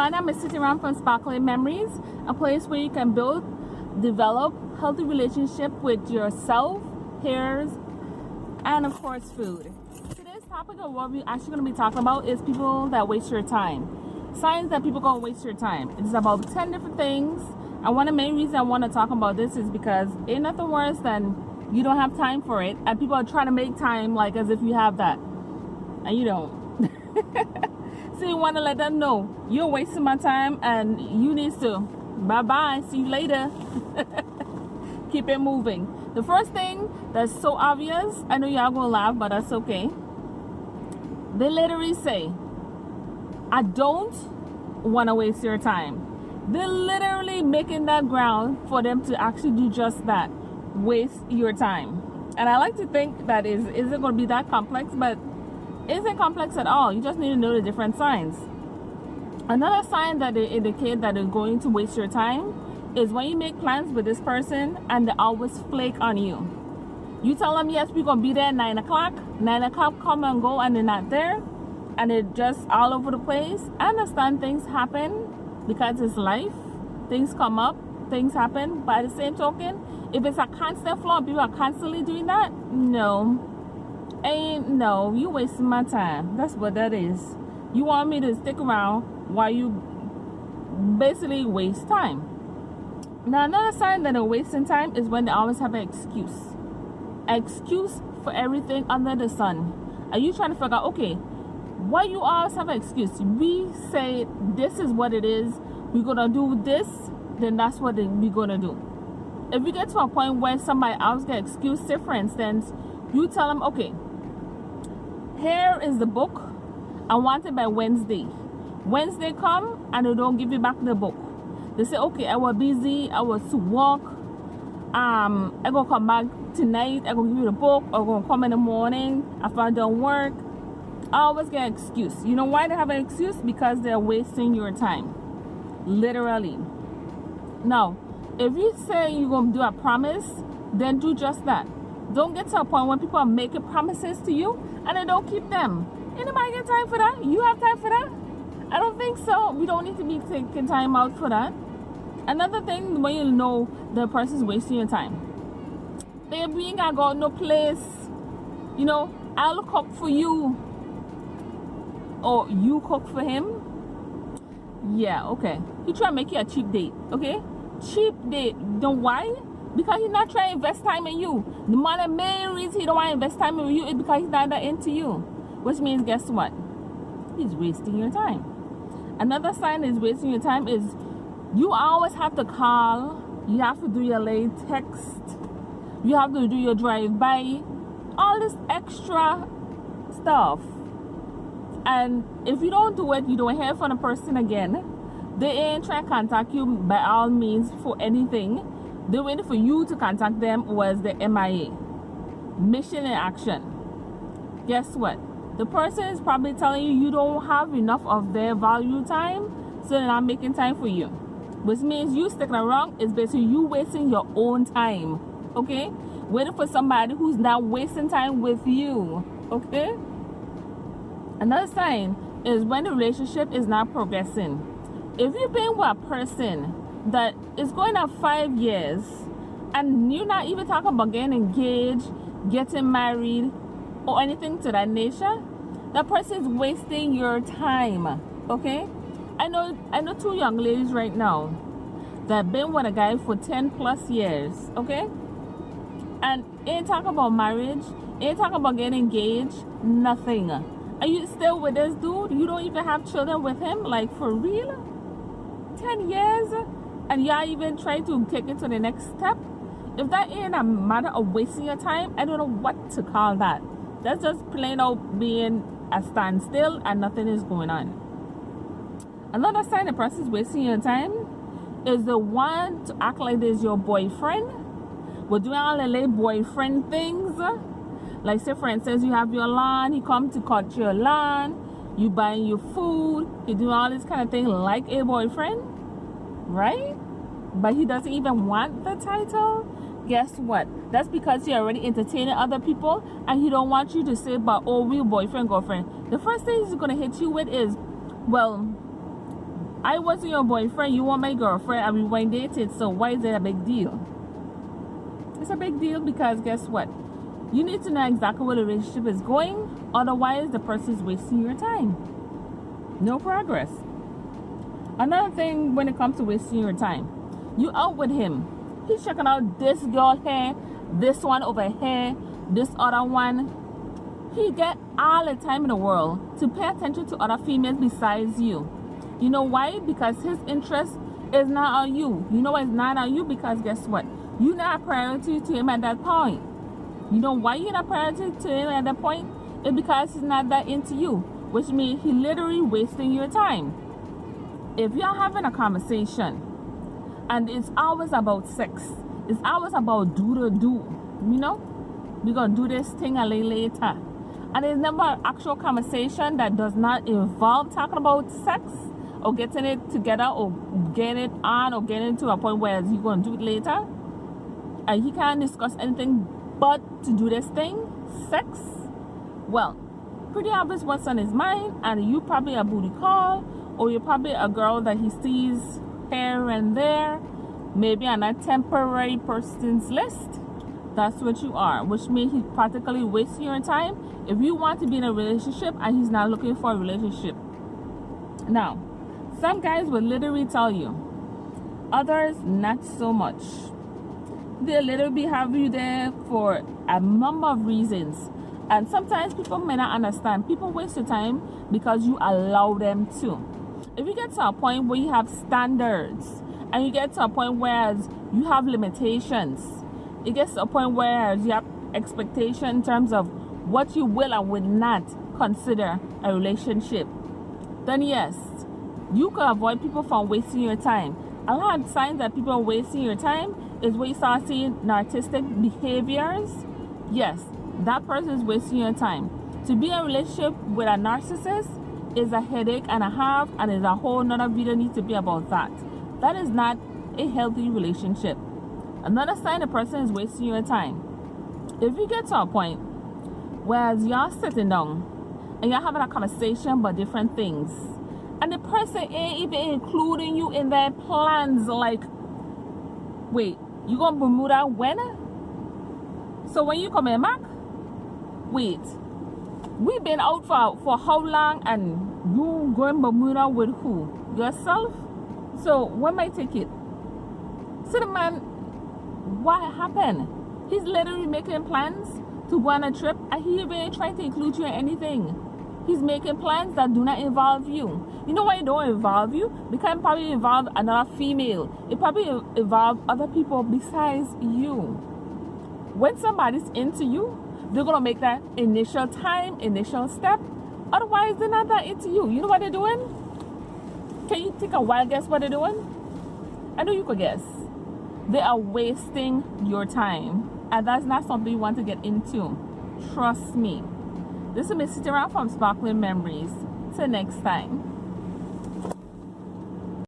My name is Sitting Around from Sparkling Memories, a place where you can build, develop healthy relationship with yourself, hairs, and of course food. Today's topic of what we're actually going to be talking about is people that waste your time. Signs that people going to waste your time. It's about 10 different things. And one of the main reasons I want to talk about this is because ain't nothing worse than you don't have time for it, and people are trying to make time like as if you have that, and you don't. So you want to let them know you're wasting my time and you need to bye-bye, see you later. Keep it moving. The first thing that's so obvious, I know y'all gonna laugh, but that's okay. They literally say, I don't want to waste your time. They're literally making that ground for them to actually do just that, waste your time. And I like to think that is it going to be that complex, but it isn't complex at all. You just need to know the different signs. Another sign that they indicate that they're going to waste your time is when you make plans with this person and they always flake on you. You tell them, yes, we're going to be there at 9 o'clock. 9 o'clock come and go and they're not there. And they're just all over the place. I understand things happen because it's life. Things come up, things happen. By the same token, if it's a constant flow and people are constantly doing that, no, you wasting my time. That's what that is. You want me to stick around while you basically waste time. Now, another sign that they're wasting time is when they always have an excuse for everything under the sun. Are you trying to figure out, okay, why you always have an excuse? We say this is what it is, we're gonna do this, then that's what we're gonna do. If you get to a point where somebody else gets excuse, say for instance, you tell them, okay, here is the book, I want it by Wednesday. Wednesday come and they don't give you back the book. They say, okay, I was busy, I was to work, I gonna come back tonight, I gonna give you the book, or gonna come in the morning after I done work. I always get an excuse. You know why they have an excuse? Because they're wasting your time. Literally. Now, if you say you're going to do a promise, then do just that. Don't get to a point when people are making promises to you and they don't keep them. Anybody get time for that? You have time for that? I don't think so. We don't need to be taking time out for that. Another thing, when you know the person's wasting your time. Babe, we ain't got to go no place. You know, I'll cook for you. Or you cook for him. Yeah, okay. He try to make you a cheap date, okay? Cheap date. Don't why? Because he's not trying to invest time in you. The main reason he don't want to invest time in you is because he's not that into you. Which means, guess what? He's wasting your time. Another sign is wasting your time is you always have to call. You have to do your late text. You have to do your drive-by. All this extra stuff. And if you don't do it, you don't hear from the person again. They ain't trying to contact you by all means for anything. They're waiting for you to contact them was the MIA. Mission in action. Guess what? The person is probably telling you you don't have enough of their value time, so they're not making time for you. Which means you sticking around is basically you wasting your own time. Okay? Waiting for somebody who's not wasting time with you. Okay? Another sign is when the relationship is not progressing. If you've been with a person that is going on 5 years and you're not even talking about getting engaged, getting married, or anything to that nature, that person is wasting your time. Okay? I know 2 young ladies right now that have been with a guy for 10 plus years. Okay? And ain't talking about marriage, ain't talking about getting engaged, nothing. Are you still with this dude? You don't even have children with him? Like, for real? 10 years? And y'all even try to take it to the next step? If that ain't a matter of wasting your time, I don't know what to call that. That's just plain out being a standstill and nothing is going on. Another sign the person is wasting your time is the one to act like there's your boyfriend. We're doing all the late boyfriend things. Like, say for instance, you have your lawn, he come to cut your lawn, you buying your food, you do all this kind of thing like a boyfriend, right? But he doesn't even want the title. Guess what? That's because he already entertaining other people and he don't want you to say, but oh, we're boyfriend, girlfriend. The first thing he's gonna hit you with is, well, I wasn't your boyfriend, you were my girlfriend, and we weren't dated, so why is it a big deal? It's a big deal because guess what? You need to know exactly where the relationship is going, otherwise the person is wasting your time. No progress. Another thing when it comes to wasting your time, you out with him, he's checking out this girl here, this one over here, this other one. He get all the time in the world to pay attention to other females besides you. You know why? Because his interest is not on you. You know why it's not on you? Because guess what? You're not a priority to him at that point. You know why you're not a priority to him at that point? It's because he's not that into you, which means he's literally wasting your time. If you're having a conversation and it's always about sex, it's always about do, you know, we're gonna do this thing a little later, and there's never an actual conversation that does not involve talking about sex or getting it together or getting it on or getting to a point where you're gonna do it later, and he can't discuss anything but to do this thing, sex, well, pretty obvious what's on his mind, and you probably a booty call, or you're probably a girl that he sees here and there, maybe on a temporary person's list. That's what you are, which means he's practically wasting your time if you want to be in a relationship and he's not looking for a relationship. Now, some guys will literally tell you, others not so much. They'll literally have you there for a number of reasons, and sometimes people may not understand. People waste your time because you allow them to. If you get to a point where you have standards and you get to a point where you have limitations, it gets to a point where you have expectation in terms of what you will and will not consider a relationship, then yes, you can avoid people from wasting your time. A lot of signs that people are wasting your time is when you start seeing narcissistic behaviors. Yes, that person is wasting your time. To be in a relationship with a narcissist is a headache and a half, and is a whole nother video needs to be about that. That is not a healthy relationship. Another sign a person is wasting your time. If you get to a point where you're sitting down and you're having a conversation about different things, and the person ain't even including you in their plans, like, wait, you going to Bermuda when? So when you coming back? Wait, we been out for how long, and you going Bermuda with who? Yourself? So when my ticket? So the man, what happened? He's literally making plans to go on a trip, and he even ain't trying to include you in anything. He's making plans that do not involve you. You know why it don't involve you? Because it probably involve another female. It probably involve other people besides you. When somebody's into you, they're gonna make that initial step. Otherwise, they're not that into you. You know what they're doing? Can you take a wild guess what they're doing? I know you could guess. They are wasting your time, and that's not something you want to get into. Trust me. This is Miss Sitting Around from Sparkling Memories. Till next time.